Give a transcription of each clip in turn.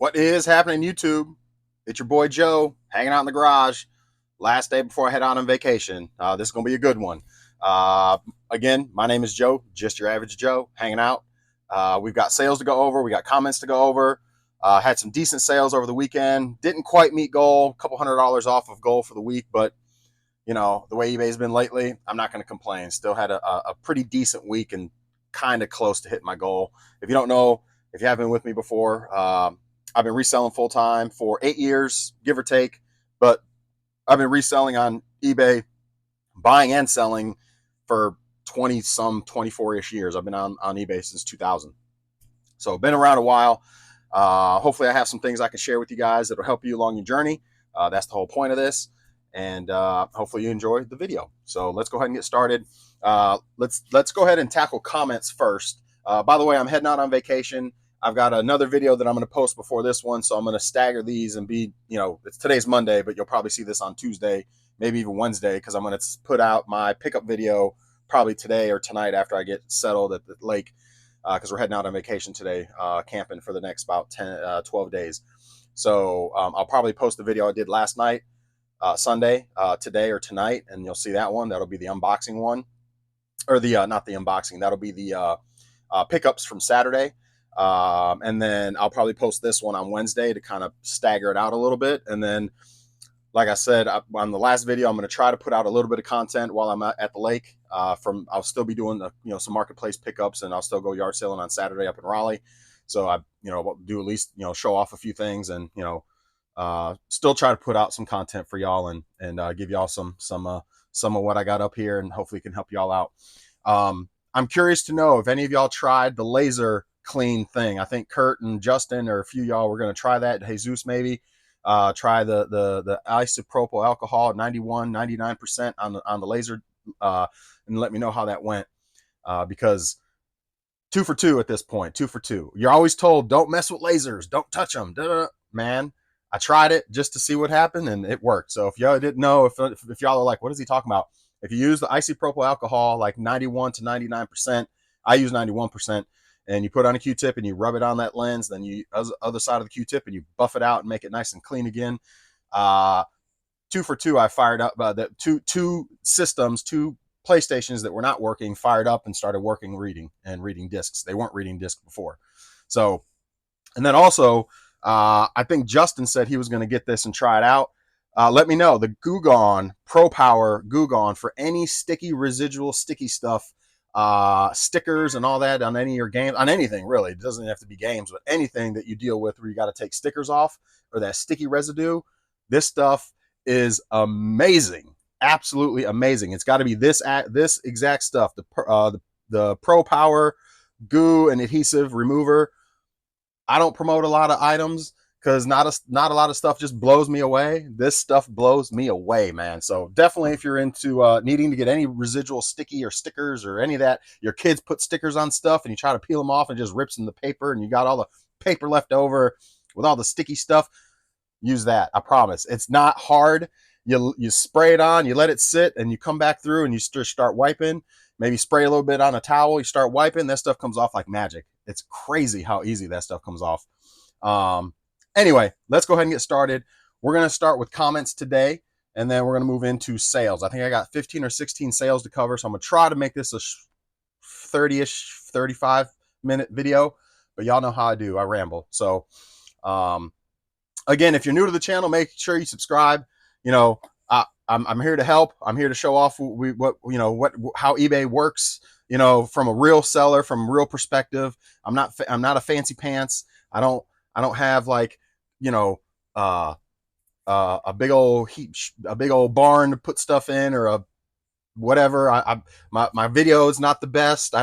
What is happening, YouTube? It's your boy Joe, hanging out in the garage. Last day before I head out on vacation. This is going to be a good one. Uh, Again, my name is Joe, just your average Joe, hanging out. We've got sales to go over. We got comments to go over. Had some decent sales over the weekend. Didn't quite meet goal. A couple $100 off of goal for the week, but the way eBay's been lately, I'm not going to complain. Still had a pretty decent week and kind of close to hitting my goal. If you don't know, if you haven't been with me before, I've been reselling full time for 8 years, give or take. But I've been reselling on eBay, buying and selling for 24-ish years. I've been on eBay since 2000. So been around a while. Hopefully I have some things I can share with you guys that will help you along your journey. That's the whole point of this. And hopefully you enjoyed the video. So let's go ahead and get started. Let's go ahead and tackle comments first. By the way, I'm heading out on vacation. I've got another video that I'm going to post before this one, so I'm going to stagger these and it's today's Monday, but you'll probably see this on Tuesday, maybe even Wednesday, because I'm going to put out my pickup video probably today or tonight after I get settled at the lake, because we're heading out on vacation today, camping for the next about 12 days. So I'll probably post the video I did last night, Sunday, today or tonight, and you'll see that one. That'll be the unboxing one, or the not the unboxing. That'll be the pickups from Saturday. And then I'll probably post this one on Wednesday to kind of stagger it out a little bit. And then, like I said, on the last video, I'm going to try to put out a little bit of content while I'm at the lake. I'll still be doing some marketplace pickups, and I'll still go yard selling on Saturday up in Raleigh. So I do at least show off a few things, and still try to put out some content for y'all and give y'all some of what I got up here, and hopefully can help y'all out. I'm curious to know if any of y'all tried the laser clean thing. I think Kurt and Justin or a few y'all were going to try that. Jesus maybe try the isopropyl alcohol at 99% on the laser, and let me know how that went, because 2 for 2 at this point. 2 for 2. You're always told don't mess with lasers, don't touch them. Man, I tried it just to see what happened, and it worked. So if y'all didn't know, if y'all are like, what is he talking about? If you use the isopropyl alcohol, like 91 to 99%, I use 91%, and you put on a Q-tip and you rub it on that lens, then you other side of the Q-tip and you buff it out and make it nice and clean again. 2 for 2, I fired up the two systems, two PlayStations that were not working, fired up and started working, reading discs. They weren't reading discs before. So, and then also, I think Justin said he was going to get this and try it out. Let me know. The Goo Gone Pro Power Goo Gone for any sticky residual sticky stuff, stickers and all that on any of your games, on anything really. It doesn't have to be games, but anything that you deal with where you got to take stickers off or that sticky residue. This stuff is amazing, absolutely amazing. It's got to be this exact stuff. The Pro Power Goo and Adhesive Remover. I don't promote a lot of items because not a lot of stuff just blows me away. This stuff blows me away, man. So definitely, if you're into needing to get any residual sticky or stickers or any of that, your kids put stickers on stuff and you try to peel them off and it just rips in the paper and you got all the paper left over with all the sticky stuff, use that. I promise. It's not hard. You spray it on, you let it sit, and you come back through and you start wiping. Maybe spray a little bit on a towel, you start wiping, that stuff comes off like magic. It's crazy how easy that stuff comes off. Anyway, let's go ahead and get started. We're going to start with comments today, and then we're going to move into sales. I think I got 15 or 16 sales to cover, so I'm going to try to make this a 30-ish, 35-minute video, but y'all know how I do. I ramble. So, again, if you're new to the channel, make sure you subscribe. I'm here to help. I'm here to show off how eBay works, from a real seller, from a real perspective. I'm not a fancy pants. I don't have like, a big old barn to put stuff in, or a whatever. My video is not the best.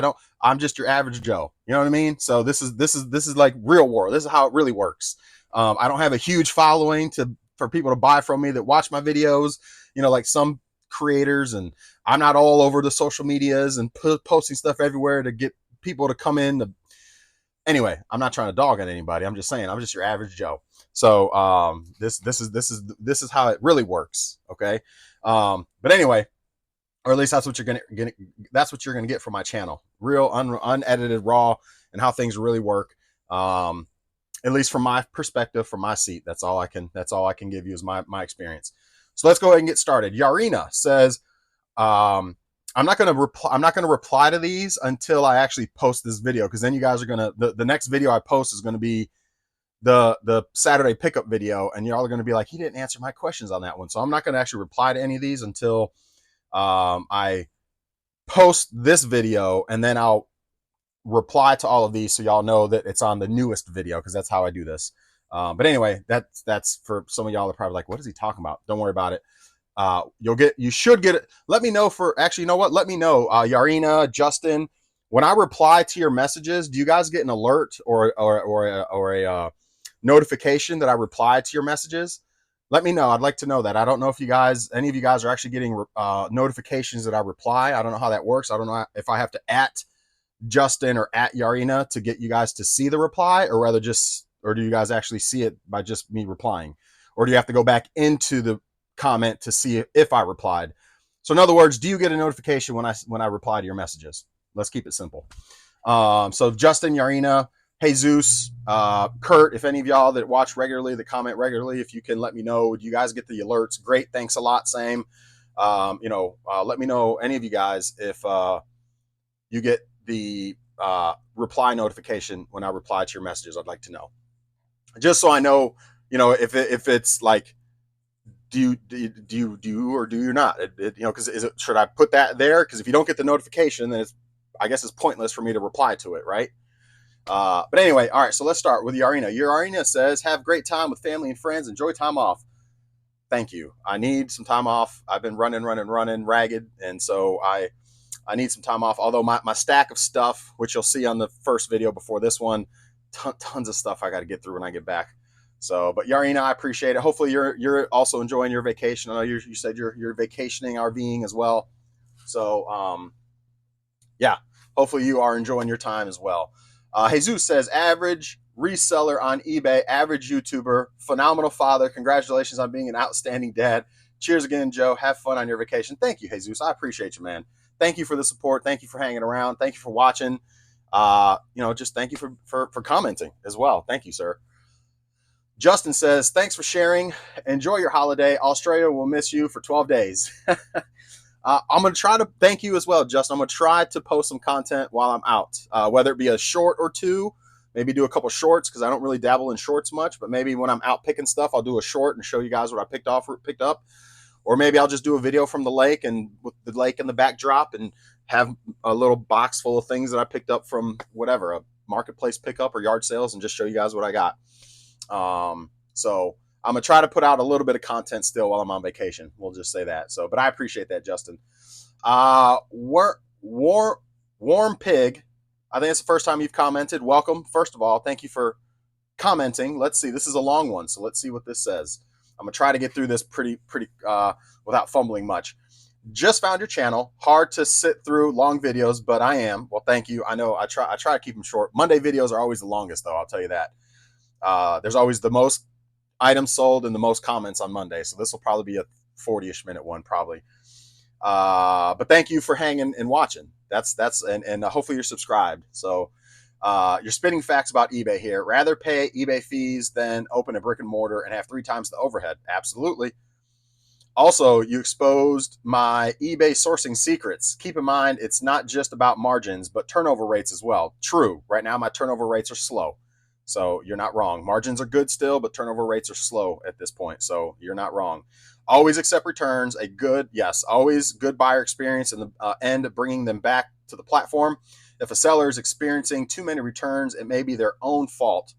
I'm just your average Joe. You know what I mean? So this is like real war. This is how it really works. I don't have a huge following for people to buy from me that watch my videos, like some creators, and I'm not all over the social medias and posting stuff everywhere to get people to come in. Anyway, I'm not trying to dog on anybody. I'm just saying I'm just your average Joe. So this is how it really works. Okay. But anyway, or at least that's what you're gonna get from my channel. Real unedited, raw, and how things really work. at least from my perspective, from my seat. That's all I can give you is my experience. So let's go ahead and get started. Yarina says, I'm not gonna reply to these until I actually post this video, because then you guys are gonna the next video I post is gonna be the Saturday pickup video, and y'all are gonna be like, he didn't answer my questions on that one. So I'm not gonna actually reply to any of these until I post this video, and then I'll reply to all of these so y'all know that it's on the newest video, because that's how I do this. But anyway, that's for some of y'all that are probably like, what is he talking about? Don't worry about it. You should get it. Let me know actually, you know what? Let me know, Yarina, Justin, when I reply to your messages, do you guys get an alert or a notification that I replied to your messages? Let me know. I'd like to know that. I don't know if any of you guys are actually getting notifications that I reply. I don't know how that works. I don't know if I have to at Justin or at Yarina to get you guys to see the reply, or do you guys actually see it by just me replying? Or do you have to go back into the comment to see if I replied? So in other words, do you get a notification when I reply to your messages? Let's keep it simple. So Justin, Yarina, Jesus, Kurt, if any of y'all that watch regularly, that comment regularly, if you can let me know, do you guys get the alerts? Great, thanks a lot. Same. Let me know, any of you guys, if you get the reply notification when I reply to your messages. I'd like to know, just so I know, if it's like, do you or do you not? Because should I put that there? Because if you don't get the notification, then I guess it's pointless for me to reply to it, right? But anyway, all right. So let's start with Yarina. Yarina says, "Have great time with family and friends. Enjoy time off." Thank you. I need some time off. I've been running ragged, and so I need some time off. Although my stack of stuff, which you'll see on the first video before this one, tons of stuff I got to get through when I get back. So, but Yarina, I appreciate it. Hopefully you're also enjoying your vacation. I know you said you're vacationing, RVing as well. So, yeah, hopefully you are enjoying your time as well. Jesus says, average reseller on eBay, average YouTuber, phenomenal father. Congratulations on being an outstanding dad. Cheers again, Joe. Have fun on your vacation. Thank you, Jesus. I appreciate you, man. Thank you for the support. Thank you for hanging around. Thank you for watching. Just thank you for commenting as well. Thank you, sir. Justin says, thanks for sharing. Enjoy your holiday. Australia will miss you for 12 days. I'm going to try to thank you as well, Justin. I'm going to try to post some content while I'm out, whether it be a short or two, maybe do a couple shorts, because I don't really dabble in shorts much, but maybe when I'm out picking stuff, I'll do a short and show you guys what I picked up. Or maybe I'll just do a video from the lake, and with the lake in the backdrop, and have a little box full of things that I picked up from whatever, a marketplace pickup or yard sales, and just show you guys what I got. So I'm going to try to put out a little bit of content still while I'm on vacation. We'll just say that. So, but I appreciate that, Justin. Warm Pig, I think it's the first time you've commented. Welcome. First of all, thank you for commenting. Let's see. This is a long one, so let's see what this says. I'm going to try to get through this pretty without fumbling much. Just found your channel. Hard to sit through long videos, but I am. Well, thank you. I know I try to keep them short. Monday videos are always the longest, though. I'll tell you that. There's always the most items sold and the most comments on Monday. So this will probably be a 40-ish minute one, probably. But thank you for hanging and watching. And hopefully you're subscribed. So you're spitting facts about eBay here. Rather pay eBay fees than open a brick and mortar and have 3 times the overhead. Absolutely. Also, you exposed my eBay sourcing secrets. Keep in mind, it's not just about margins, but turnover rates as well. True. Right now, my turnover rates are slow. So you're not wrong. Margins are good still, but turnover rates are slow at this point. So you're not wrong. Always accept returns. Always good buyer experience in the end of bringing them back to the platform. If a seller is experiencing too many returns, it may be their own fault.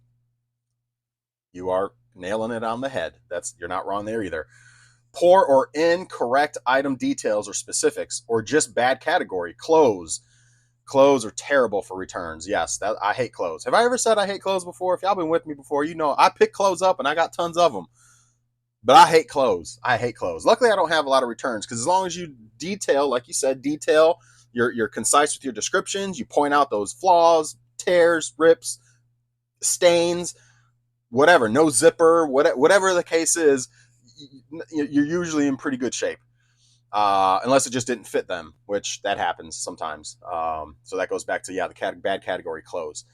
You are nailing it on the head. You're not wrong there either. Poor or incorrect item details or specifics, or just bad category. Clothes are terrible for returns. Yes, I hate clothes. Have I ever said I hate clothes before? If y'all been with me before, you know I pick clothes up and I got tons of them. But I hate clothes. Luckily, I don't have a lot of returns, because as long as you detail, like you said, you're concise with your descriptions, you point out those flaws, tears, rips, stains, whatever, no zipper, whatever the case is, you're usually in pretty good shape. Unless it just didn't fit them, which that happens sometimes. So that goes back to, the bad category clothes.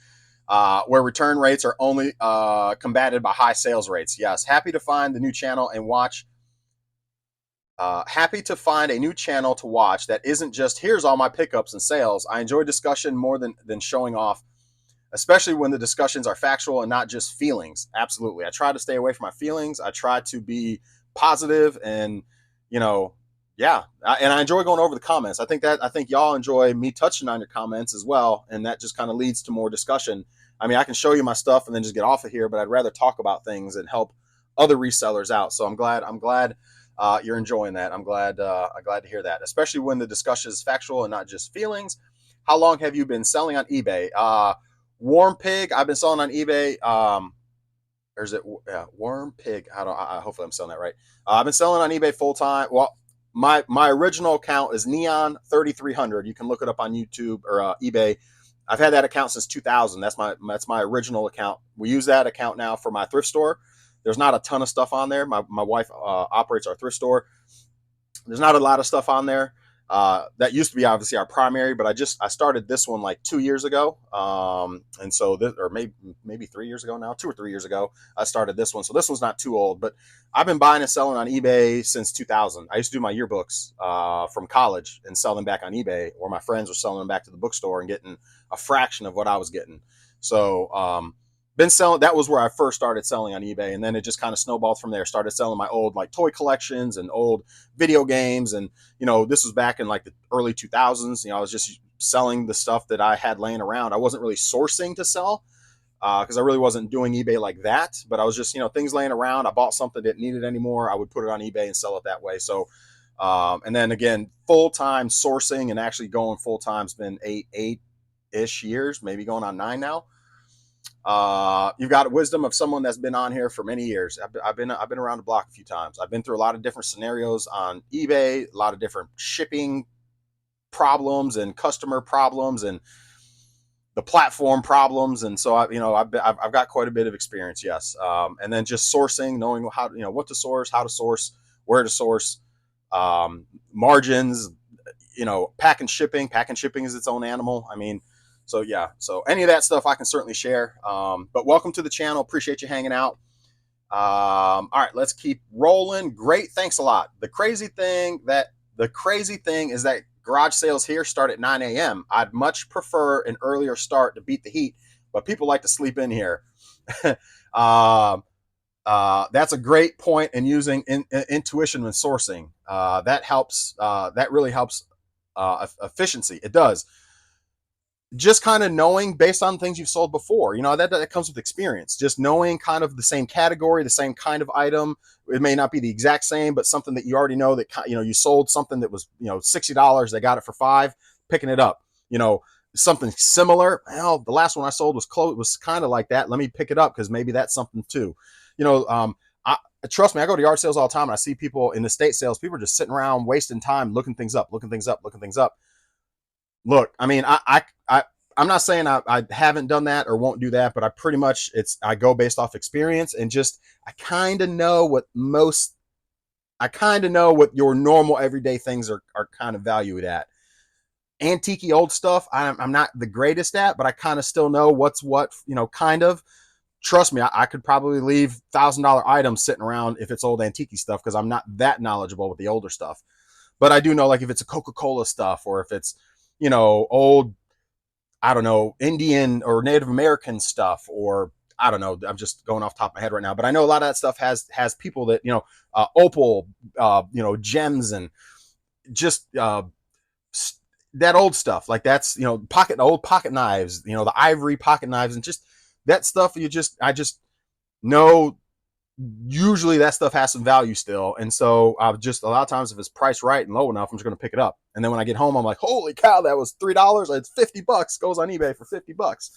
where return rates are only combated by high sales rates. Yes, happy to find the new channel and watch. Happy to find a new channel to watch that isn't just here's all my pickups and sales. I enjoy discussion more than showing off, especially when the discussions are factual and not just feelings. Absolutely. I try to stay away from my feelings. I try to be positive and, you know, yeah. And I enjoy going over the comments. I think y'all enjoy me touching on your comments as well. And that just kind of leads to more discussion. I mean, I can show you my stuff and then just get off of here, but I'd rather talk about things and help other resellers out. So I'm glad you're enjoying that. I'm glad to hear that, especially when the discussion is factual and not just feelings. How long have you been selling on eBay? Warm Pig, I've been selling on eBay. Or is it Worm Pig? Hopefully I'm selling that right. I've been selling on eBay full time. Well, my original account is Neon 3300. You can look it up on YouTube or eBay. I've had that account since 2000. That's my original account. We use that account now for my thrift store. There's not a ton of stuff on there. My wife operates our thrift store. There's not a lot of stuff on there. That used to be obviously our primary, but I started this one like 2 years ago. And so this, or maybe 3 years ago now, 2 or 3 years ago, I started this one. So this one's not too old, but I've been buying and selling on eBay since 2000. I used to do my yearbooks from college and sell them back on eBay, or my friends were selling them back to the bookstore and getting a fraction of what I was getting. So, been selling. That was where I first started selling on eBay, and then it just kind of snowballed from there. Started selling my old like toy collections and old video games, and this was back in like the early 2000s. I was just selling the stuff that I had laying around. I wasn't really sourcing to sell because I really wasn't doing eBay like that. But I was just things laying around. I bought something, didn't need it anymore. I would put it on eBay and sell it that way. So, and then again, full time sourcing and actually going full time's been eight-ish years, maybe going on 9 now. You've got wisdom of someone that's been on here for many years. I've been around the block a few times. I've been through a lot of different scenarios on eBay, a lot of different shipping problems and customer problems and the platform problems. And so I've got quite a bit of experience. Yes. And then just sourcing, knowing how, what to source, how to source, where to source, margins, packing shipping is its own animal. I mean, so yeah, so any of that stuff I can certainly share. But welcome to the channel. Appreciate you hanging out. All right, let's keep rolling. Great, thanks a lot. The crazy thing is that garage sales here start at 9 a.m. I'd much prefer an earlier start to beat the heat, but people like to sleep in here. That's a great point in using intuition when sourcing. That helps. That really helps efficiency. It does. Just kind of knowing based on things you've sold before, that comes with experience. Just knowing kind of the same category, the same kind of item. It may not be the exact same, but something that you already know that, you sold something that was, $60. They got it for $5, picking it up, something similar. Well, the last one I sold was kind of like that. Let me pick it up because maybe that's something too. Trust me, I go to yard sales all the time and I see people in estate sales, people are just sitting around wasting time, looking things up. Look, I mean, I'm not saying I haven't done that or won't do that, but I pretty much I go based off experience and just I kind of know what your normal everyday things are kind of valued at. Antique old stuff, I'm not the greatest at, but I kind of still know what's what, kind of. Trust me, I could probably leave $1,000 items sitting around if it's old antique stuff because I'm not that knowledgeable with the older stuff. But I do know, like, if it's a Coca-Cola stuff or if it's old, I don't know, Indian or Native American stuff, or I don't know, I'm just going off the top of my head right now, but I know a lot of that stuff has people that, opal, gems and just, that old stuff. Like that's, old pocket knives, the ivory pocket knives and just that stuff. I just know usually that stuff has some value still. And so just a lot of times if it's priced right and low enough, I'm just going to pick it up. And then when I get home, I'm like, holy cow, that was $3. It's $50, goes on eBay for $50,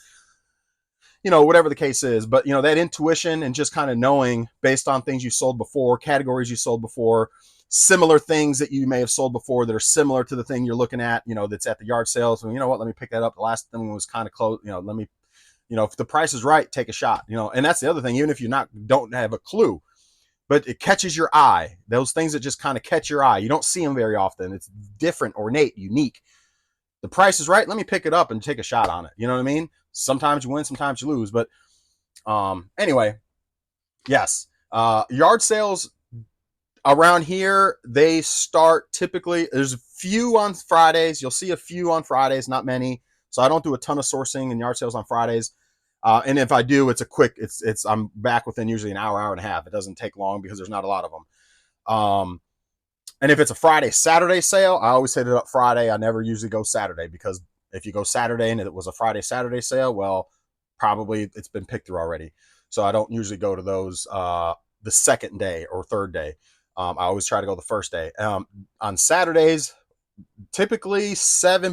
whatever the case is. But, that intuition and just kind of knowing based on things you sold before, categories you sold before, similar things that you may have sold before that are similar to the thing you're looking at, that's at the yard sales. And let me pick that up. The last thing was kind of close, let me, if the price is right, take a shot, and that's the other thing, even if you don't have a clue, but it catches your eye. Those things that just kind of catch your eye. You don't see them very often. It's different, ornate, unique. The price is right. Let me pick it up and take a shot on it. You know what I mean? sometimes you win, sometimes you lose. But anyway, yes. Yard sales around here, they start typically, there's a few on Fridays. You'll see a few on Fridays, not many. So I don't do a ton of sourcing and yard sales on Fridays. And if I do, it's a quick, I'm back within usually an hour, hour and a half. It doesn't take long because there's not a lot of them. And if it's a Friday, Saturday sale, I always hit it up Friday. I never usually go Saturday, because if you go Saturday and it was a Friday, Saturday sale, well, probably it's been picked through already. So I don't usually go to those the second day or third day. I always try to go the first day. On Saturdays, typically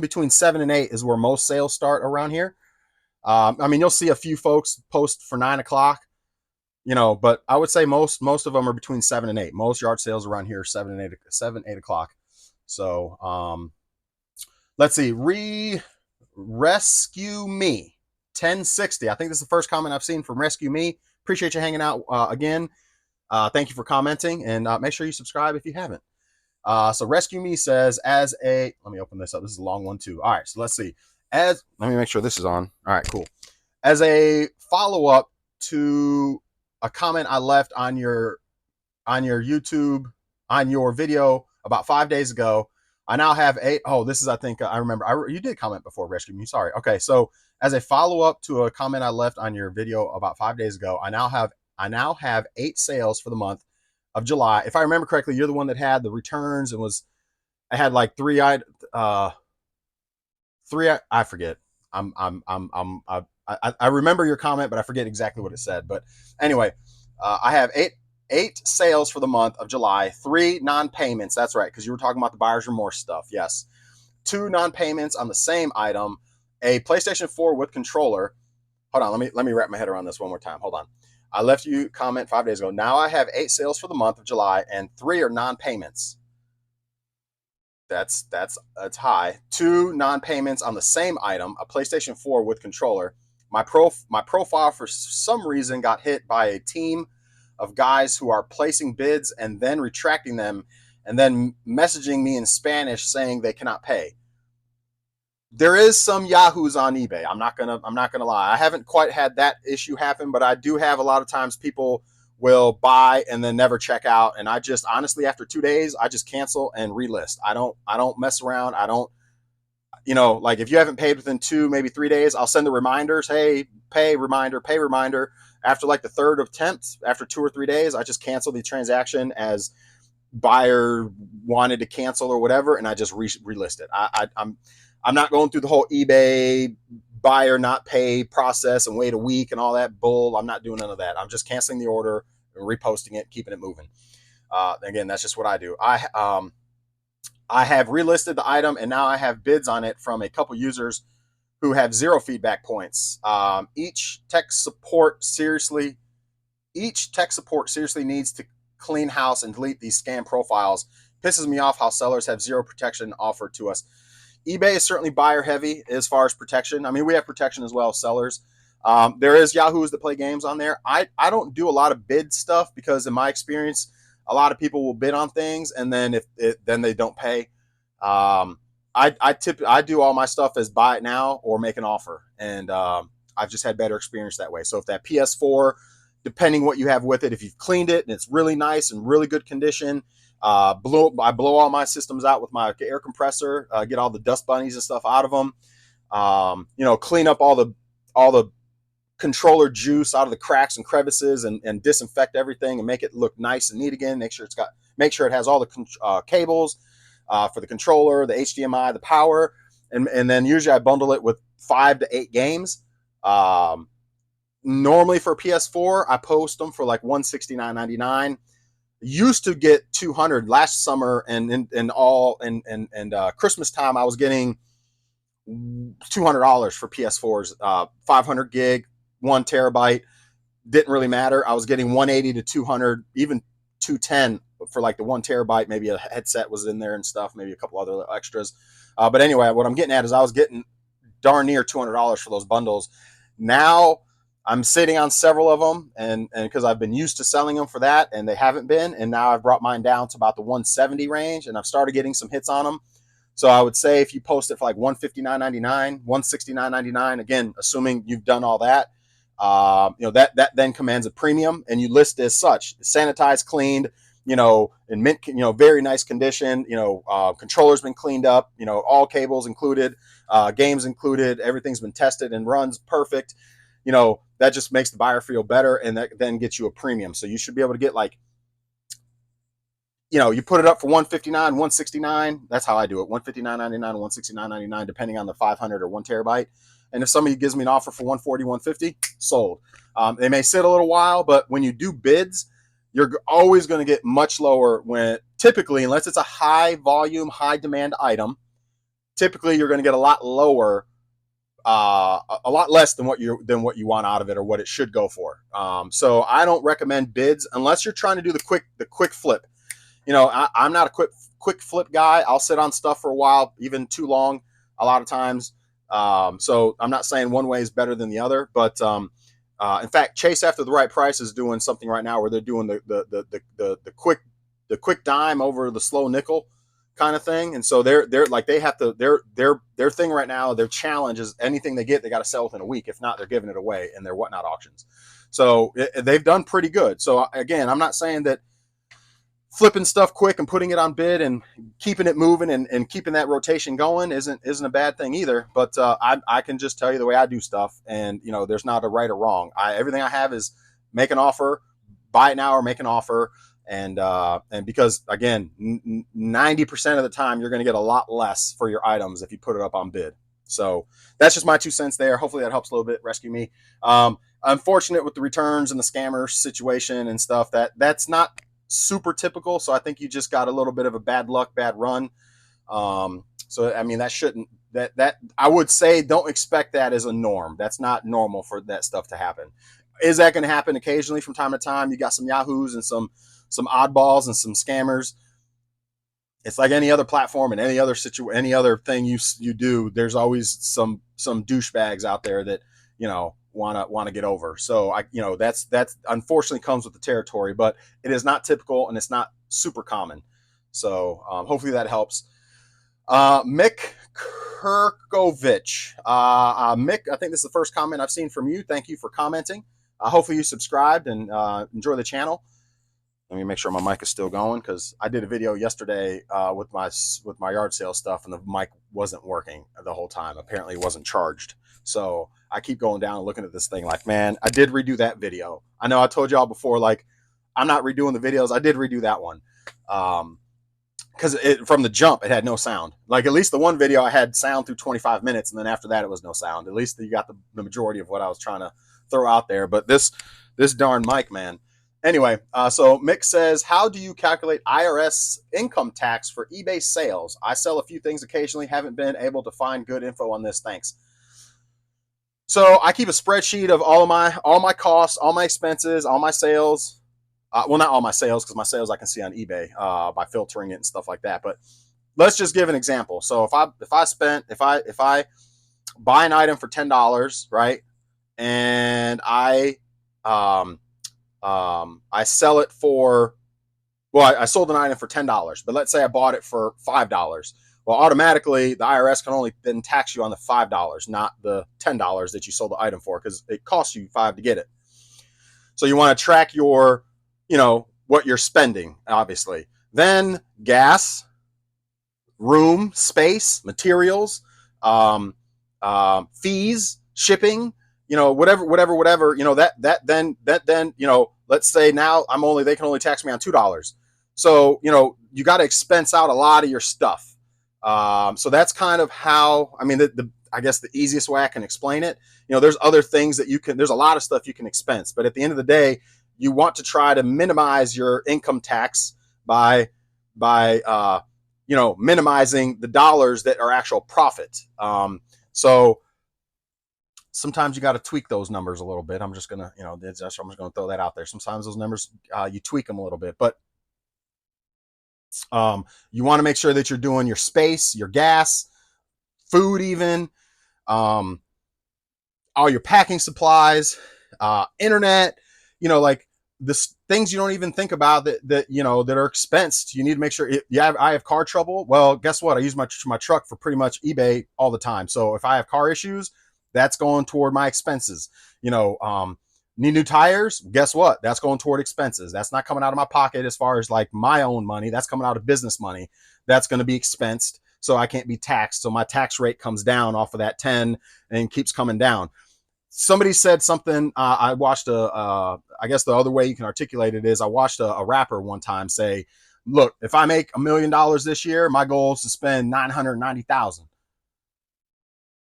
between 7 and 8 is where most sales start around here. I mean, you'll see a few folks post for 9 o'clock, but I would say most of them are between 7 and 8. Most yard sales around here are 7, 8 o'clock. So let's see. Rescue Me 1060. I think this is the first comment I've seen from Rescue Me. Appreciate you hanging out again. Thank you for commenting, and make sure you subscribe if you haven't. So Rescue Me says, let me open this up. This is a long one too. All right, so let's see. Let me make sure this is on. All right, cool. As a follow-up to a comment I left on your YouTube, on your video about 5 days ago, I now have this is, I think, I remember, you did comment before, Rescue Me, sorry. Okay, so as a follow-up to a comment I left on your video about 5 days ago, I now have 8 sales for the month of July. If I remember correctly, you're the one that had the returns and I had like three, I forget. I remember your comment, but I forget exactly what it said. But anyway, I have eight sales for the month of July, 3 non-payments. That's right, because you were talking about the buyer's remorse stuff. Yes. 2 non-payments on the same item, a PlayStation 4 with controller. Hold on, let me wrap my head around this one more time. Hold on. I left you a comment 5 days ago. Now I have 8 sales for the month of July, and 3 are non-payments. That's high. 2 non-payments on the same item, a PlayStation 4 with controller. My profile for some reason got hit by a team of guys who are placing bids and then retracting them and then messaging me in Spanish saying they cannot pay. There is some yahoos on eBay. I'm not gonna lie. I haven't quite had that issue happen, but I do have a lot of times people will buy and then never check out. And I just honestly, after 2 days, I just cancel and relist. I don't mess around. I don't, like if you haven't paid within 2, maybe 3 days, I'll send the reminders. Hey, pay reminder. After like the 3rd of 10th, after 2 or 3 days, I just cancel the transaction as buyer wanted to cancel or whatever. And I just relist it. I'm not going through the whole eBay buyer not pay process and wait a week and all that bull. I'm not doing none of that. I'm just canceling the order and reposting it, keeping it moving. Again, that's just what I do. I have relisted the item, and now I have bids on it from a couple users who have 0 feedback points. Each tech support seriously needs to clean house and delete these scam profiles. Pisses me off how sellers have 0 protection offered to us. eBay is certainly buyer heavy as far as protection. I mean, we have protection as well as sellers. There is yahoos that play games on there. I don't do a lot of bid stuff because in my experience, a lot of people will bid on things and then then they don't pay. I do all my stuff as buy it now or make an offer. And I've just had better experience that way. So if that PS4, depending what you have with it, if you've cleaned it and it's really nice and really good condition, I blow all my systems out with my air compressor, get all the dust bunnies and stuff out of them. Clean up all the controller juice out of the cracks and crevices and disinfect everything and make it look nice and neat again. Make sure it has all the cables for the controller, the HDMI, the power, and then usually I bundle it with 5 to 8 games. Normally for PS4, I post them for like $169.99. Used to get $200 last summer, and Christmas time I was getting $200 for PS4s, 500 gig, 1 terabyte. Didn't really matter. I was getting 180 to 200, even 210 for like the 1 terabyte. Maybe a headset was in there and stuff, maybe a couple other extras. But anyway, what I'm getting at is I was getting darn near $200 for those bundles. Now I'm sitting on several of them, and because I've been used to selling them for that, and they haven't been, and now I've brought mine down to about the 170 range, and I've started getting some hits on them. So I would say if you post it for like $159.99, $169.99, again, assuming you've done all that, that then commands a premium, and you list as such: sanitized, cleaned, in mint, very nice condition. Controller's been cleaned up. All cables included, games included. Everything's been tested and runs perfect. That just makes the buyer feel better, and that then gets you a premium. So you should be able to get like, you put it up for $159, $169. That's how I do it: $159.99, $169.99, depending on the 500 or 1 terabyte. And if somebody gives me an offer for $140, $150, sold. They may sit a little while, but when you do bids, you're always going to get much lower when, typically, unless it's a high volume, high demand item, typically you're going to get a lot lower, a lot less than what you want out of it or what it should go for. So I don't recommend bids unless you're trying to do the quick flip. I'm not a quick flip guy. I'll sit on stuff for a while, even too long, a lot of times. So I'm not saying one way is better than the other, but in fact, Chase After the Right Price is doing something right now where they're doing the quick dime over the slow nickel kind of thing. And so they're like, they have to, their thing right now, their challenge is anything they get, they got to sell within a week. If not, they're giving it away in their whatnot auctions. So they've done pretty good. So again, I'm not saying that flipping stuff quick and putting it on bid and keeping it moving and keeping that rotation going isn't a bad thing either. But I can just tell you the way I do stuff, and there's not a right or wrong. Everything I have is make an offer, buy it now, or make an offer. And because again, 90% of the time you're going to get a lot less for your items if you put it up on bid. So that's just my 2 cents there. Hopefully that helps a little bit, rescue me. Unfortunate with the returns and the scammer situation and stuff. That's not super typical. So I think you just got a little bit of a bad luck, bad run. So I mean, that shouldn't, that I would say don't expect that as a norm. That's not normal for that stuff to happen. Is that going to happen occasionally from time to time? You got some yahoos and some oddballs and some scammers. It's like any other platform and any other any other thing you do. There's always some douchebags out there that want to get over. So that's unfortunately comes with the territory, but it is not typical and it's not super common. So hopefully that helps. Mick Kirkovich. Mick, I think this is the first comment I've seen from you. Thank you for commenting. Hopefully you subscribed and enjoy the channel. Let me make sure my mic is still going, because I did a video yesterday with my yard sale stuff, and the mic wasn't working the whole time. Apparently it wasn't charged. So I keep going down and looking at this thing like, man, I did redo that video. I know I told y'all before, like, I'm not redoing the videos. I did redo that one. Because from the jump, it had no sound. Like, at least the one video I had sound through 25 minutes, and then after that, it was no sound. At least you got the majority of what I was trying to throw out there. But this darn mic, man. Anyway, so Mick says, how do you calculate IRS income tax for eBay sales? I sell a few things occasionally. Haven't been able to find good info on this. Thanks. So I keep a spreadsheet of all my costs, all my expenses, all my sales. Well, not all my sales, because my sales I can see on eBay by filtering it and stuff like that. But let's just give an example. So if I buy an item for $10, right, and I sell it for, well, I sold an item for $10, but let's say I bought it for $5. Well, automatically the IRS can only then tax you on the $5, not the $10 that you sold the item for, because it costs you $5 to get it. So you want to track your, what you're spending, obviously. Then gas, room, space, materials, fees, shipping, whatever, that then, let's say now they can only tax me on $2. So, you got to expense out a lot of your stuff. So that's kind of how, I mean, I guess the easiest way I can explain it, there's other things that there's a lot of stuff you can expense, but at the end of the day, you want to try to minimize your income tax by minimizing the dollars that are actual profit. So sometimes you got to tweak those numbers a little bit. I'm just gonna, I'm just gonna throw that out there. Sometimes those numbers, you tweak them a little bit, but you want to make sure that you're doing your space, your gas, food, even all your packing supplies, internet, like this things you don't even think about that you know that are expensed. You need to make sure. I have car trouble. Well, guess what? I use my truck for pretty much eBay all the time. So if I have car issues, that's going toward my expenses. You know, need new tires. Guess what? That's going toward expenses. That's not coming out of my pocket as far as like my own money. That's coming out of business money. That's going to be expensed. So I can't be taxed. So my tax rate comes down off of that 10 and keeps coming down. Somebody said something. I watched I guess the other way you can articulate it is I watched a rapper one time say, look, if I make $1 million this year, my goal is to spend 990,000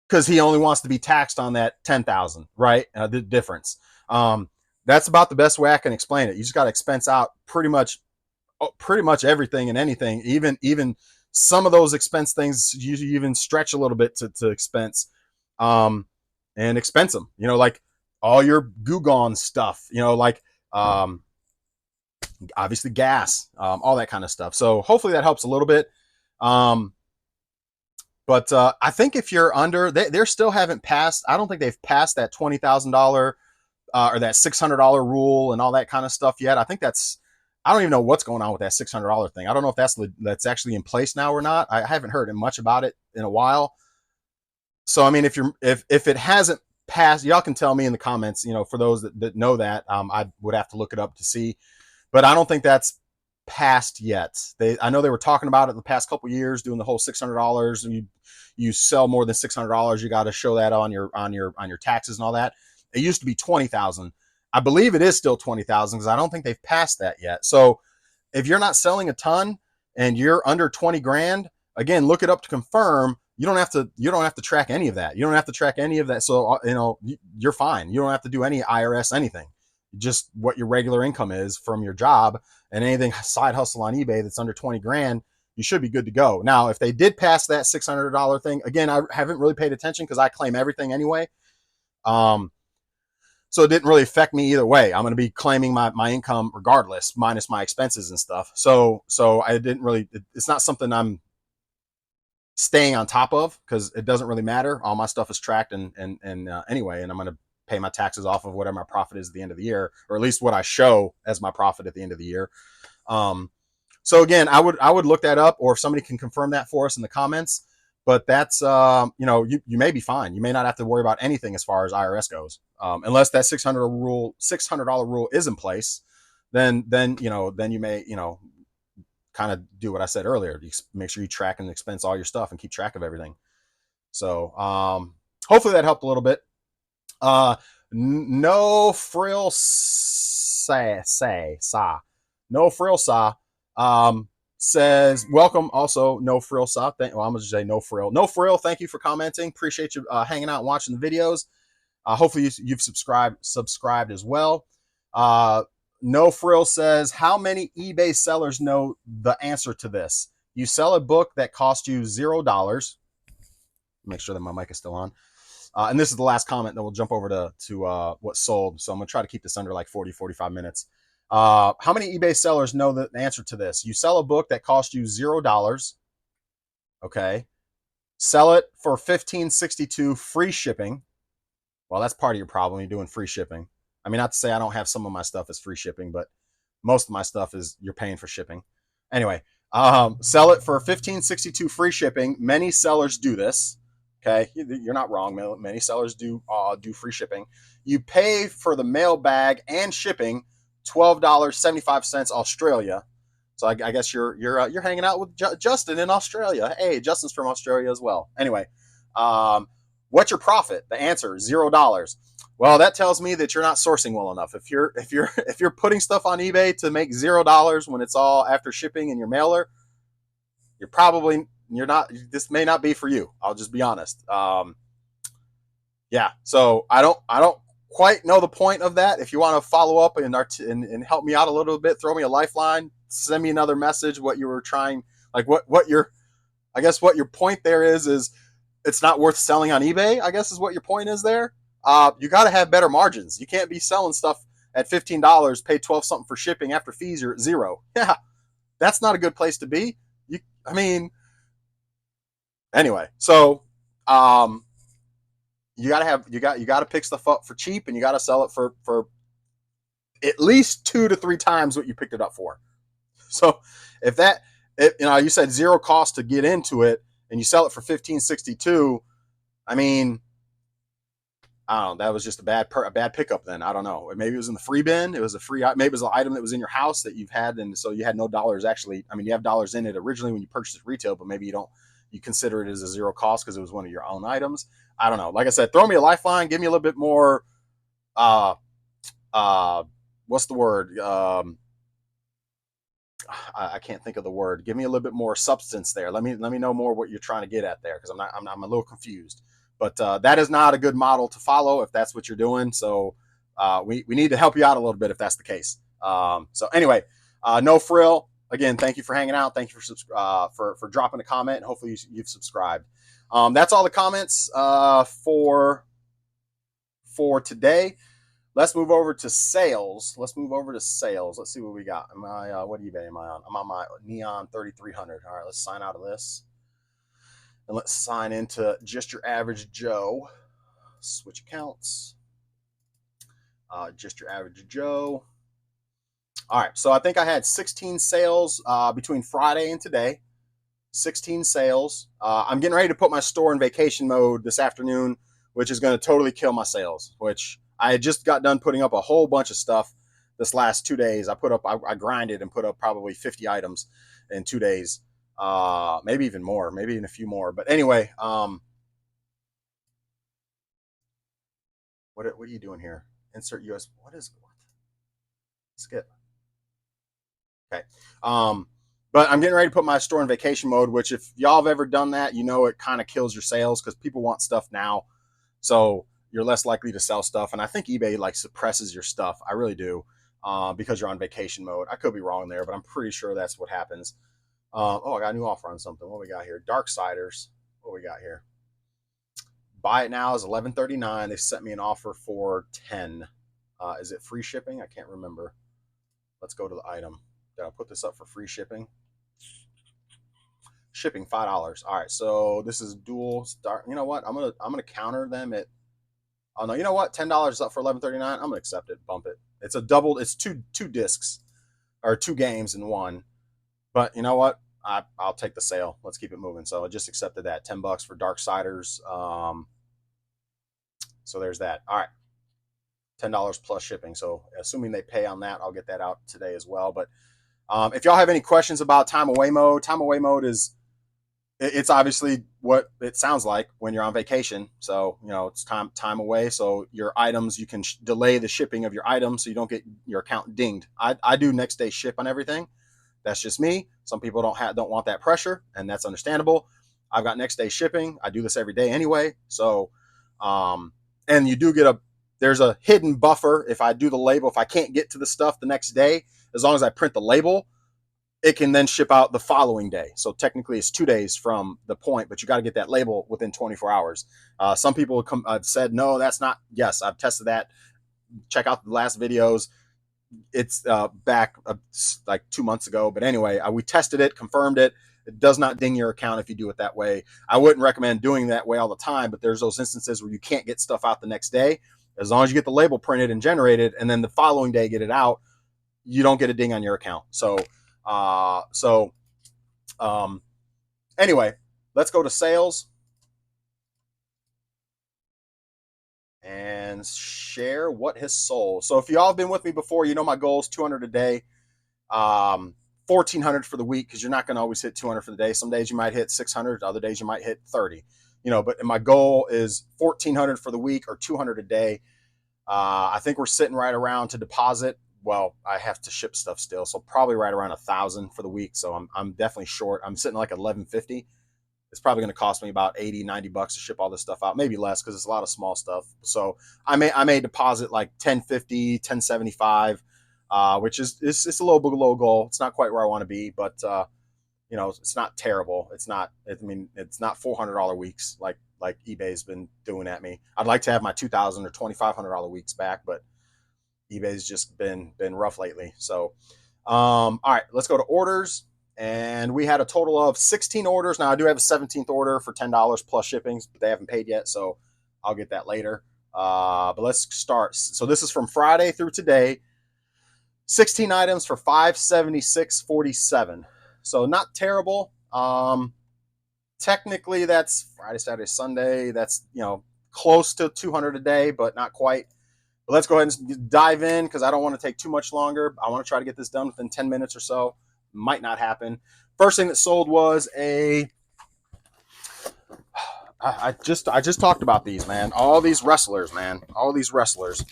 because he only wants to be taxed on that 10,000, right? The difference. That's about the best way I can explain it. You just got to expense out pretty much everything and anything, even some of those expense things you even stretch a little bit to expense, and expense them, you know, like all your Goo Gone stuff, you know, like, obviously gas, all that kind of stuff. So hopefully that helps a little bit. But I think if you're under, they still haven't passed. I don't think they've passed that $20,000 or that $600 rule and all that kind of stuff yet. I think I don't even know what's going on with that $600 thing. I don't know if that's actually in place now or not. I haven't heard much about it in a while. So I mean, if it hasn't passed, y'all can tell me in the comments. You know, for those that know that, I would have to look it up to see. But I don't think that's passed yet. I know they were talking about it in the past couple of years, doing the whole $600. You sell more than $600, you got to show that on your taxes and all that. It used to be 20,000. I believe it is still 20,000 because I don't think they've passed that yet. So if you're not selling a ton and you're under 20 grand, again, look it up to confirm. You don't have to track any of that. You don't have to track any of that. So, you know, you're fine. You don't have to do any IRS, anything. Just what your regular income is from your job, and anything side hustle on eBay that's under 20 grand, you should be good to go. Now, if they did pass that $600 thing, again, I haven't really paid attention because I claim everything anyway. So it didn't really affect me either way. I'm going to be claiming my income regardless, minus my expenses and stuff. So I didn't really, it's not something I'm staying on top of because it doesn't really matter. All my stuff is tracked and anyway, and I'm going to pay my taxes off of whatever my profit is at the end of the year, or at least what I show as my profit at the end of the year. So again, I would look that up, or if somebody can confirm that for us in the comments. But that's you know, you may be fine. You may not have to worry about anything as far as IRS goes, unless that $600 rule is in place. Then you know, then you may, you know, kind of do what I said earlier. You make sure you track and expense all your stuff and keep track of everything. So hopefully that helped a little bit. No frill no frill says welcome. Also, no frill I'm gonna just say no frill. Thank you for commenting. Appreciate you hanging out and watching the videos. Hopefully you've subscribed as well. No frill says, how many eBay sellers know the answer to this? You sell a book that cost you $0. Make sure that my mic is still on. And this is the last comment, then we'll jump over to what sold. So I'm going to try to keep this under like 45 minutes. How many eBay sellers know the answer to this? You sell a book that cost you $0. Okay. Sell it for $15.62 free shipping. Well, that's part of your problem. You're doing free shipping. I mean, not to say I don't have some of my stuff as free shipping, but most of my stuff is you're paying for shipping. Anyway, sell it for $15.62 free shipping. Many sellers do this. Okay, you're not wrong. Many sellers do free shipping. You pay for the mail bag and shipping, $12.75 Australia. So I guess you're hanging out with Justin in Australia. Hey, Justin's from Australia as well. Anyway, what's your profit? The answer, $0. Well, that tells me that you're not sourcing well enough. If you're putting stuff on eBay to make $0 when it's all after shipping and your mailer, you're not. This may not be for you. I'll just be honest. Yeah. So I don't quite know the point of that. If you want to follow up and help me out a little bit, throw me a lifeline, send me another message. What you were trying, like what your point there is it's not worth selling on eBay, I guess is what your point is there. You got to have better margins. You can't be selling stuff at $15, pay 12 something for shipping, after fees you're at $0. Yeah, that's not a good place to be. Anyway, so you got to pick stuff up for cheap, and you got to sell it for at least 2 to 3 times what you picked it up for. So if that, you said zero cost to get into it and you sell it for 1562, I mean, I don't know. That was just a bad pickup. Then I don't know. Maybe it was in the free bin. It was a free. Maybe it was an item that was in your house that you've had, and so you had no dollars actually. I mean, you have dollars in it originally when you purchased it retail, but maybe you don't. You consider it as a zero cost because it was one of your own items. I don't know. Like I said, throw me a lifeline. Give me a little bit more. Uh, uh, what's the word? I can't think of the word. Give me a little bit more substance there. Let me know more what you're trying to get at there because I'm a little confused. But that is not a good model to follow if that's what you're doing. So we need to help you out a little bit if that's the case. So anyway, no frill. Again, thank you for hanging out. Thank you for dropping a comment. And hopefully you've subscribed. That's all the comments for today. Let's move over to sales. Let's see what we got. What eBay am I on? I'm on my Neon 3300. All right, let's sign out of this. And let's sign into Just Your Average Joe. Switch accounts. Just Your Average Joe. All right, so I think I had 16 sales between Friday and today. 16 sales. I'm getting ready to put my store in vacation mode this afternoon, which is going to totally kill my sales, which I had just got done putting up a whole bunch of stuff this last 2 days. I grinded and put up probably 50 items in 2 days, maybe even more, maybe even a few more. But anyway, what are you doing here? Insert US. What? Skip. Okay. But I'm getting ready to put my store in vacation mode, which if y'all have ever done that, it kind of kills your sales because people want stuff now. So you're less likely to sell stuff. And I think eBay like suppresses your stuff. I really do. Because you're on vacation mode. I could be wrong there, but I'm pretty sure that's what happens. I got a new offer on something. What we got here? Darksiders. What we got here? Buy it now is $11.39. They sent me an offer for 10. Is it free shipping? I can't remember. Let's go to the item. Did I put this up for free shipping? Shipping $5. All right, so this is dual start. You know what? I'm gonna counter them at. Oh no, you know what? $10 is up for $11.39. I'm gonna accept it. Bump it. It's a double. It's two discs or 2 games in one. But you know what? I'll take the sale. Let's keep it moving. So I just accepted that $10 for Darksiders. So there's that. All right, $10 plus shipping. So assuming they pay on that, I'll get that out today as well. But if y'all have any questions about time away mode is it's obviously what it sounds like when you're on vacation. So it's time away. So your items, you can delay the shipping of your items so you don't get your account dinged. I do next day ship on everything. That's just me. Some people don't want that pressure, and that's understandable. I've got next day shipping. I do this every day anyway. So and you do get there's a hidden buffer if I do the label. If I can't get to the stuff the next day, as long as I print the label, it can then ship out the following day. So technically it's 2 days from the point, but you got to get that label within 24 hours. Some people have said, no, that's not. Yes, I've tested that. Check out the last videos. It's back like 2 months ago. But anyway, we tested it, confirmed it. It does not ding your account if you do it that way. I wouldn't recommend doing that way all the time, but there's those instances where you can't get stuff out the next day. As long as you get the label printed and generated, and then the following day get it out, you don't get a ding on your account. So anyway, let's go to sales and share what has sold. So if y'all have been with me before, my goal is 200 a day, 1,400 for the week, because you're not going to always hit 200 for the day. Some days you might hit 600, other days you might hit 30. But my goal is 1,400 for the week or 200 a day. I think we're sitting right around to deposit. Well, I have to ship stuff still, so probably right around 1,000 for the week. So I'm definitely short. I'm sitting like 1,150. It's probably going to cost me about $80-$90 to ship all this stuff out, maybe less because it's a lot of small stuff. So I may deposit like 1,050, 1,075, which is it's a little below goal. It's not quite where I want to be, but it's not terrible. It's not. It's not $400 weeks like eBay's been doing at me. I'd like to have my $2,000 or $2,500 weeks back, but eBay's just been rough lately. So, all right, let's go to orders. And we had a total of 16 orders. Now I do have a 17th order for $10 plus shippings, but they haven't paid yet, so I'll get that later. But let's start. So this is from Friday through today. 16 items for $576.47. So not terrible. Technically, that's Friday, Saturday, Sunday. That's, you know, close to 200 a day, but not quite. But let's go ahead and dive in because I don't want to take too much longer. I want to try to get this done within 10 minutes or so. Might not happen. First thing that sold was a. I just talked about these, man. All these wrestlers, man. All these wrestlers.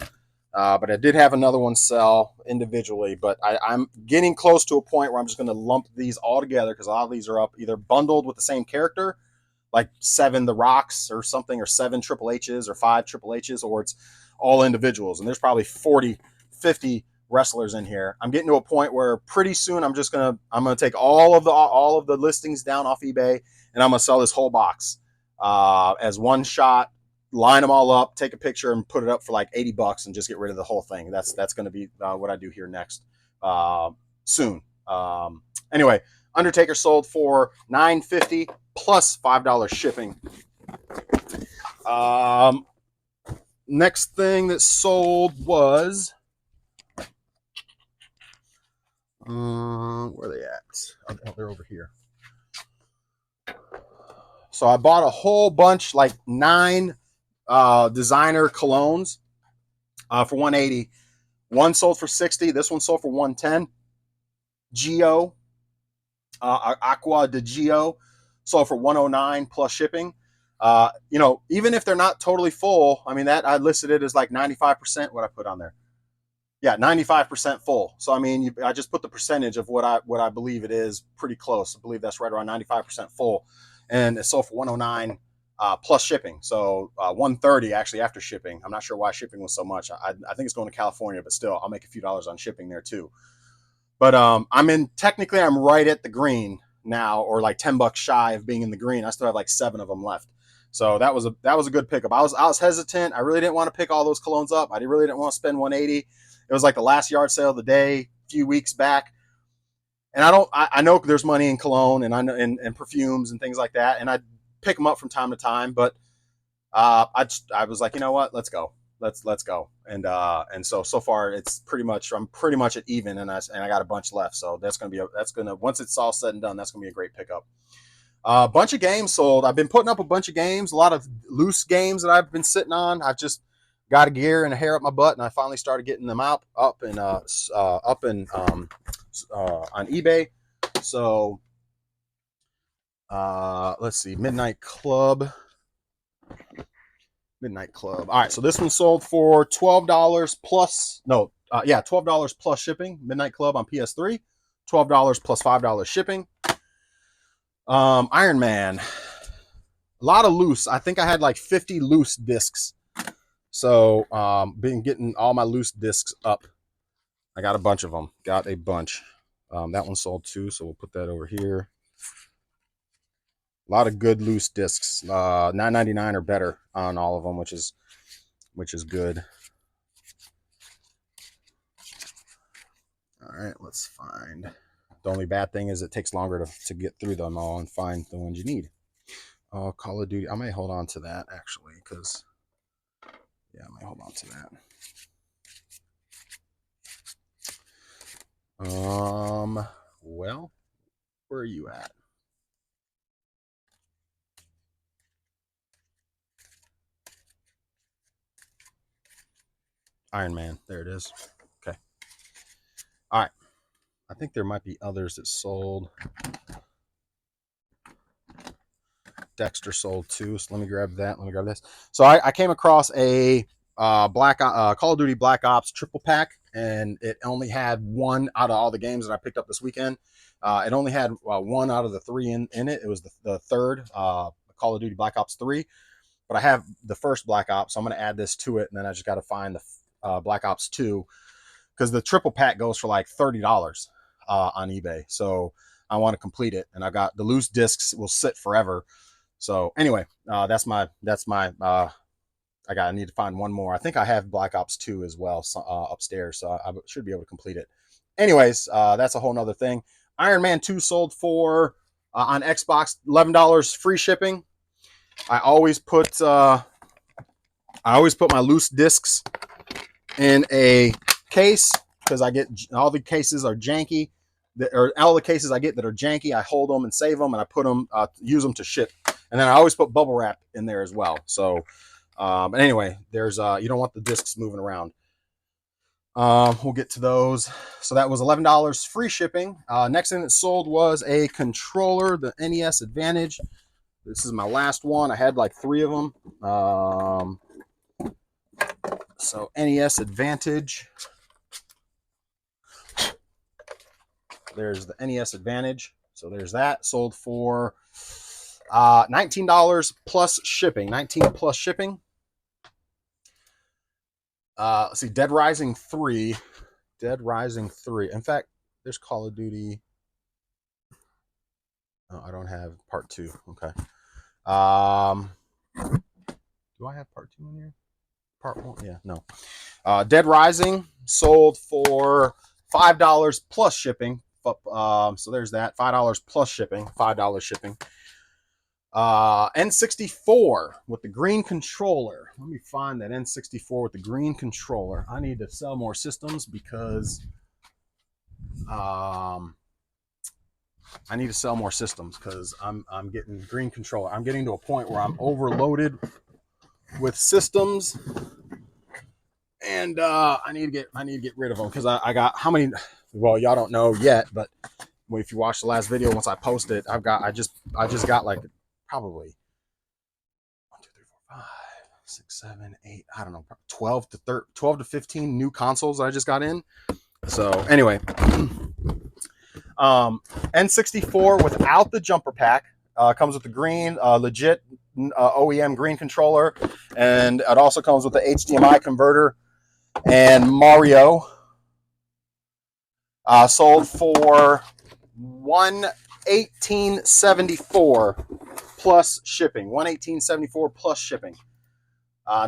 But I did have another one sell individually. But I'm getting close to a point where I'm just going to lump these all together because a lot of these are up either bundled with the same character, like 7 The Rocks or something, or 7 Triple H's or 5 Triple H's, or it's all individuals. And there's probably 40, 50 wrestlers in here. I'm getting to a point where pretty soon I'm gonna take all of the listings down off eBay and I'm gonna sell this whole box as one shot, line them all up, take a picture and put it up for like $80 and just get rid of the whole thing. That's going to be what I do here next soon. Anyway, Undertaker sold for $9.50 plus $5 shipping. Next thing that sold was where are they at? Oh, they're over here. So I bought a whole bunch, like 9 designer colognes for $180. One sold for $60. This one sold for $110. Geo, Aqua de Geo, sold for $109 plus shipping. You know, even if they're not totally full, I mean, that I listed it as like 95%. What I put on there, yeah, 95% full. So I mean, I just put the percentage of what I believe it is, pretty close. I believe that's right around 95% full, and it sold for $109 plus shipping. So $130 actually after shipping. I'm not sure why shipping was so much. I think it's going to California, but still, I'll make a few dollars on shipping there too. But technically I'm right at the green now, or like $10 shy of being in the green. I still have like 7 of them left. So that was a good pickup. I was hesitant. I really didn't want to pick all those colognes up. I really didn't want to spend $180. It was like the last yard sale of the day, a few weeks back. And I know there's money in cologne and I know and perfumes and things like that. And I pick them up from time to time, but I was like, you know what, let's go. Let's go. And so far I'm pretty much at even, and I got a bunch left. So once it's all said and done, that's gonna be a great pickup. A bunch of games sold. I've been putting up a bunch of games, a lot of loose games that I've been sitting on. I've just got a gear and a hair up my butt, and I finally started getting them up on eBay. So let's see, Midnight Club. All right, so this one sold for $12 plus $12 plus shipping. Midnight Club on PS3, $12 plus $5 shipping. Iron Man, a lot of loose. I think I had like 50 loose discs. So been getting all my loose discs up. I got a bunch of them. Got a bunch. That one sold too, so we'll put that over here. A lot of good loose discs. $9.99 or better on all of them, which is good. All right, let's find. The only bad thing is it takes longer to get through them all and find the ones you need. Call of Duty. I may hold on to that actually, because I might hold on to that. Well, where are you at? Iron Man. There it is. Okay. All right. I think there might be others that sold. Dexter sold too. So let me grab that. Let me grab this. So I came across a Call of Duty Black Ops triple pack, and it only had one out of all the games that I picked up this weekend. It only had one out of the 3 in it. It was the third Call of Duty Black Ops 3. But I have the first Black Ops, so I'm going to add this to it, and then I just got to find the Black Ops 2, because the triple pack goes for like $30 on eBay. So I want to complete it, and I got the loose discs will sit forever. So anyway, that's my I need to find one more. I think I have Black Ops 2 as well upstairs, so I should be able to complete it. Anyways, that's a whole nother thing. Iron Man 2 sold for on Xbox $11 free shipping. I always put my loose discs in a case, because I get all the cases are janky, or all the cases I get that are janky. I hold them and save them, and I put them, use them to ship. And then I always put bubble wrap in there as well. So, but anyway, there's you don't want the discs moving around. We'll get to those. So that was $11 free shipping. Next thing that sold was a controller, the NES Advantage. This is my last one. I had like 3 of them. So NES Advantage. There's the NES Advantage. So there's that. Sold for $19 plus shipping. 19 plus shipping. Let's see, Dead Rising 3. Dead Rising 3. In fact, there's Call of Duty. Oh, I don't have part 2. Okay. Do I have part 2 in here? Part 1? Yeah, no. Dead Rising sold for $5 plus shipping. So there's that. $5 plus shipping. $5 shipping. N64 with the green controller. Let me find that N64 with the green controller. I need to sell more systems because I need to sell more systems because I'm getting green controller. I'm getting to a point where I'm overloaded with systems, and I need to get rid of them because I got how many? Well, y'all don't know yet, but if you watch the last video, once I post it, I just got like probably 1, 2, 3, 4, 5, 6, 7, 8. I don't know, 12 to 15 new consoles that I just got in. So anyway, N64 without the jumper pack comes with the green, legit OEM green controller, and it also comes with the HDMI converter and Mario. Sold for $118.74 plus shipping. $118.74 plus shipping.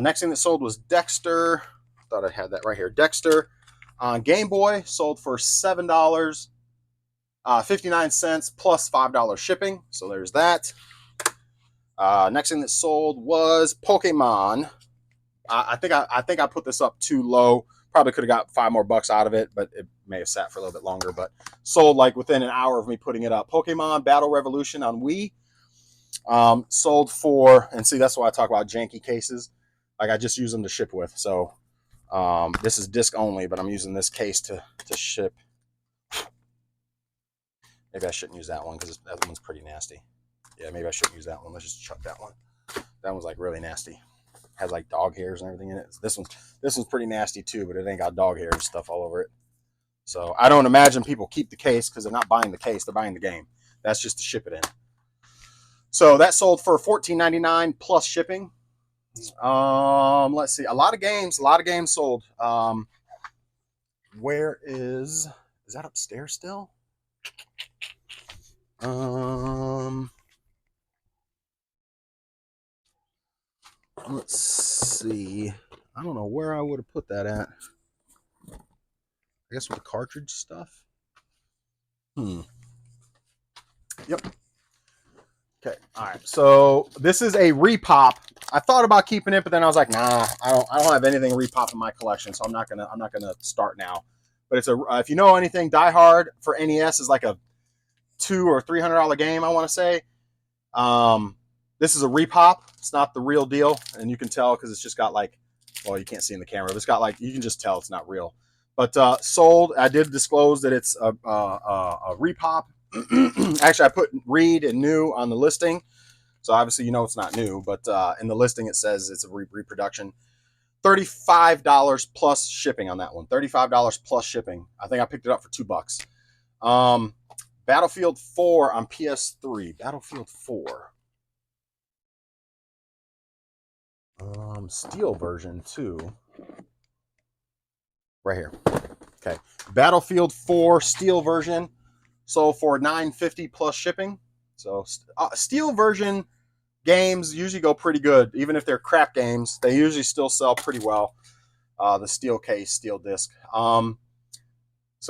Next thing that sold was Dexter. Thought I had that right here. Dexter on Game Boy sold for $7. 59 cents plus $5 shipping. So there's that. Next thing that sold was Pokemon. I think I put this up too low. Probably could have got $5 more out of it, but it may have sat for a little bit longer. But sold like within an hour of me putting it up. Pokemon Battle Revolution on Wii. Sold for, and see, that's why I talk about janky cases. Like I just use them to ship with. So this is disc only, but I'm using this case to ship. Maybe I shouldn't use that one because that one's pretty nasty. Yeah, maybe I shouldn't use that one. Let's just chuck that one. That one's like really nasty. Has like dog hairs and everything in it. This one's pretty nasty too, but it ain't got dog hair and stuff all over it. So I don't imagine people keep the case because they're not buying the case, they're buying the game. That's just to ship it in. So that sold for $14.99 plus shipping. Let's see. A lot of games sold. Where is that upstairs still? Let's see. I don't know where I would have put that at. I guess with the cartridge stuff. Yep. Okay. All right. So this is a repop. I thought about keeping it, but then I was like, nah, I don't have anything repop in my collection, so I'm not gonna start now. But it's if you know anything, Die Hard for NES is like a $200 or $300 game, I want to say. This is a repop. It's not the real deal, and you can tell because it's just got like, well, you can't see in the camera, but it's got like, you can just tell it's not real. But sold. I did disclose that it's a repop. Actually, I put read and new on the listing, so obviously you know it's not new. But in the listing it says it's a reproduction. $35 plus shipping on that one. $35 plus shipping. I think I picked it up for $2. Battlefield 4 on PS3. Battlefield 4. Steel version too. Right here. Okay. Battlefield 4 Steel version. Sold for $9.50 plus shipping. So Steel version games usually go pretty good. Even if they're crap games, they usually still sell pretty well. The steel case, steel disc. So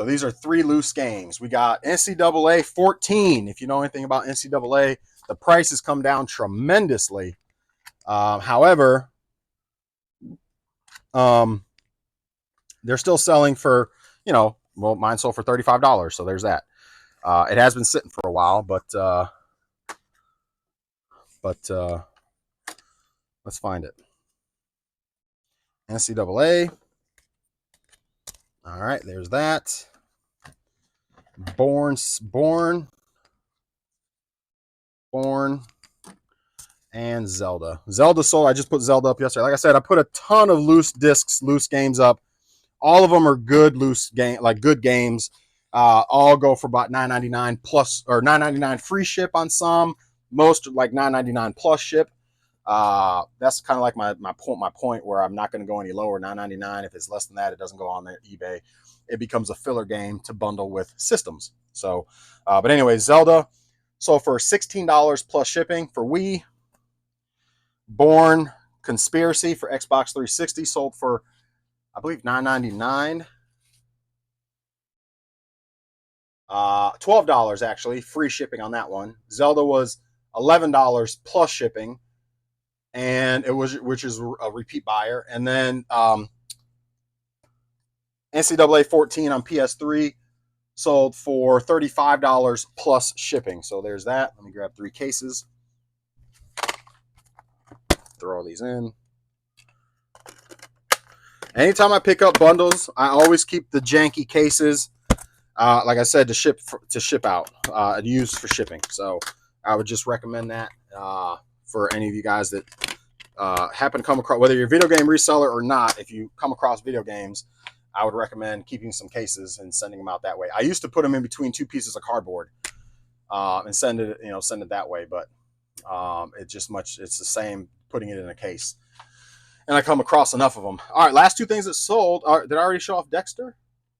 these are 3 loose games. We got NCAA 14. If you know anything about NCAA, the price has come down tremendously. However, they're still selling for, you know, well, mine sold for $35, so there's that. It has been sitting for a while, but let's find it. NCAA. All right, there's that. Born, and Zelda. Zelda sold. I just put Zelda up yesterday. Like I said, I put a ton of loose discs, loose games up. All of them are good loose game, like good games. All go for about $9.99 plus, or $9.99 free ship on some. Most like $9.99 plus ship. That's kind of like my point where I'm not going to go any lower. $9.99. If it's less than that, it doesn't go on their eBay. It becomes a filler game to bundle with systems. So, but anyway, Zelda. So for $16 plus shipping for Wii. Born Conspiracy for Xbox 360 sold for, I believe, $9.99. $12 actually, free shipping on that one. Zelda was $11 plus shipping, and which is a repeat buyer. And then NCAA 14 on PS3 sold for $35 plus shipping. So there's that. Let me grab 3 cases. Throw all these in. Anytime I pick up bundles, I always keep the janky cases, like I said, to ship out, used for shipping. So I would just recommend that for any of you guys that happen to come across, whether you're a video game reseller or not. If you come across video games, I would recommend keeping some cases and sending them out that way. I used to put them in between 2 pieces of cardboard and send it that way, but it's the same putting it in a case. And I come across enough of them. All right, last 2 things that sold. Did I already show off Dexter?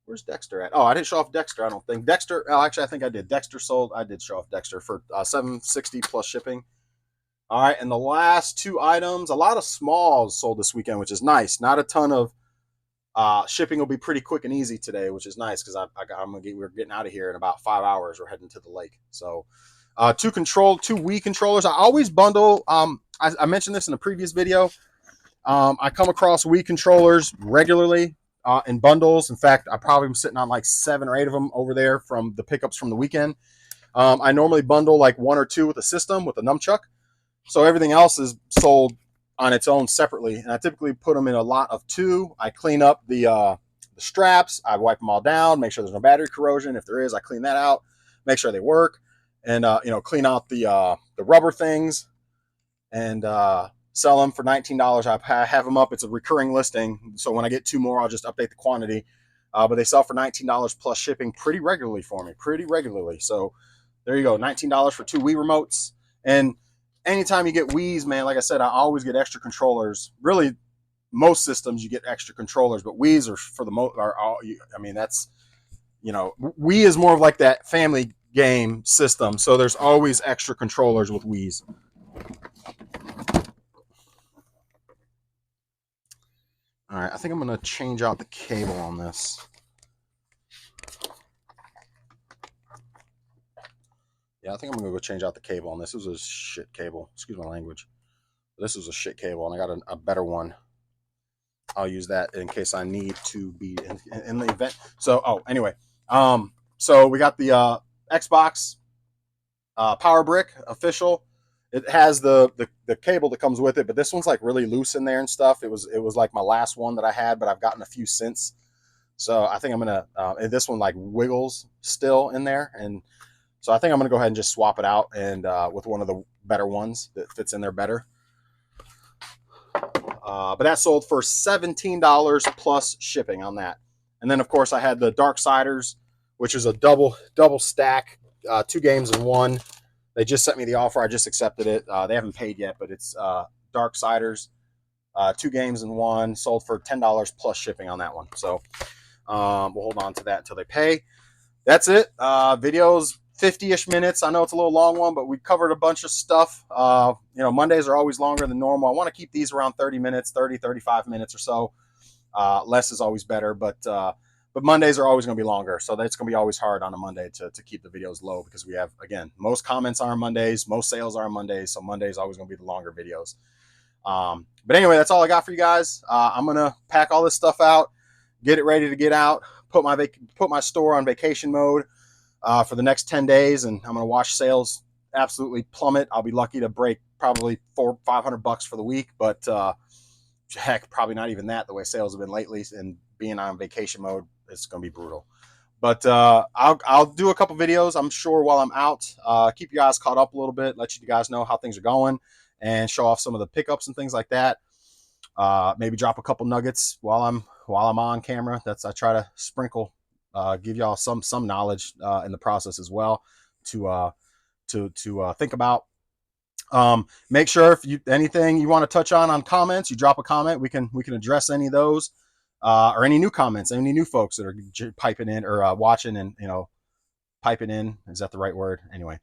Where's Dexter at? Oh, I didn't show off Dexter, I don't think. Dexter, actually, I think I did. Dexter sold. I did show off Dexter for $7.60 plus shipping. All right, and the last 2 items, a lot of smalls sold this weekend, which is nice. Not a ton of shipping. Will be pretty quick and easy today, which is nice because we're getting out of here in about 5 hours. We're heading to the lake. So 2 Wii controllers. I always bundle. I mentioned this in a previous video. I come across Wii controllers regularly in bundles. In fact, I probably am sitting on like 7 or 8 of them over there from the pickups from the weekend. I normally bundle like 1 or 2 with a system, with a nunchuck. So everything else is sold on its own separately. And I typically put them in a lot of 2. I clean up the straps. I wipe them all down, make sure there's no battery corrosion. If there is, I clean that out, make sure they work, and clean out the rubber things, and sell them for $19. I have them up. It's a recurring listing. So when I get 2 more, I'll just update the quantity. But they sell for $19 plus shipping pretty regularly for me, So there you go, $19 for 2 Wii remotes. And anytime you get Wii's, man, like I said, I always get extra controllers. Really, most systems you get extra controllers, but Wii's are for the most. That's, Wii is more of like that family game system. So there's always extra controllers with Wii's. All right, I think I'm going to change out the cable on this. Yeah, I think I'm going to go change out the cable on this. This was a shit cable. Excuse my language. This was a shit cable, and I got a better one. I'll use that in case I need to be in the event. So, anyway. So we got the Xbox Power Brick official. It has the cable that comes with it, but this one's like really loose in there and stuff. It was like my last one that I had, but I've gotten a few since. So I think I'm gonna. And this one like wiggles still in there, and so I think I'm gonna go ahead and just swap it out and with one of the better ones that fits in there better. But that sold for $17 plus shipping on that. And then of course I had the Darksiders, which is a double stack, 2 games in 1. They just sent me the offer. I just accepted it. They haven't paid yet, but it's Darksiders, 2 games in 1, sold for $10 plus shipping on that one. So we'll hold on to that until they pay. That's it. Videos 50-ish minutes. I know it's a little long one, but we covered a bunch of stuff. Mondays are always longer than normal. I want to keep these around 30 minutes, 30, 35 minutes or so. Less is always better, but Mondays are always going to be longer. So that's going to be always hard on a Monday to keep the videos low because we have, again, most comments are on Mondays, most sales are on Mondays. So Mondays always going to be the longer videos. But anyway, that's all I got for you guys. I'm going to pack all this stuff out, get it ready to get out, put my store on vacation mode for the next 10 days, and I'm gonna watch sales absolutely plummet. I'll be lucky to break probably $400-500 for the week, but heck, probably not even that. The way sales have been lately, and being on vacation mode, it's gonna be brutal. But I'll do a couple videos, I'm sure, while I'm out. Keep you guys caught up a little bit, let you guys know how things are going, and show off some of the pickups and things like that. Maybe drop a couple nuggets while I'm on camera. I try to sprinkle, give y'all some knowledge in the process as well to think about. Make sure if you anything you want to touch on comments, you drop a comment. We can address any of those, or any new comments, any new folks that are piping in or watching, and piping in, is that the right word? Anyway,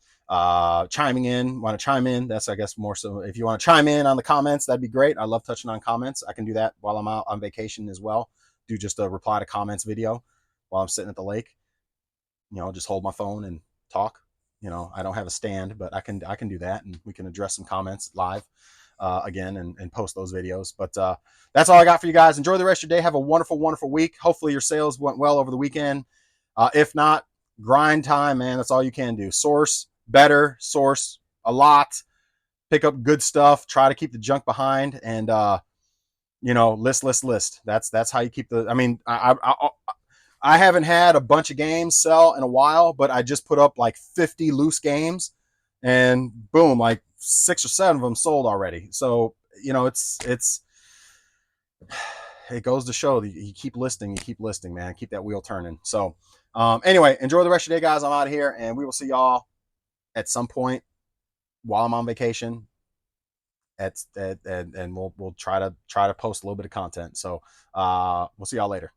chiming in. Want to chime in? That's, I guess, more so. If you want to chime in on the comments, that'd be great. I love touching on comments. I can do that while I'm out on vacation as well. Do just a reply to comments video while I'm sitting at the lake. Just hold my phone and talk. I don't have a stand, but I can do that, and we can address some comments live again, and post those videos. But that's all I got for you guys. Enjoy the rest of your day. Have a wonderful, wonderful week. Hopefully your sales went well over the weekend. If not, grind time, man. That's all you can do. Source better, source a lot, pick up good stuff, try to keep the junk behind, and list. That's how you keep the. I mean, I haven't had a bunch of games sell in a while, but I just put up like 50 loose games, and boom, like 6 or 7 of them sold already. So it goes to show that you keep listing, man. Keep that wheel turning. So anyway, enjoy the rest of your day, guys. I'm out of here, and we will see y'all at some point while I'm on vacation. And we'll try to post a little bit of content. So we'll see y'all later.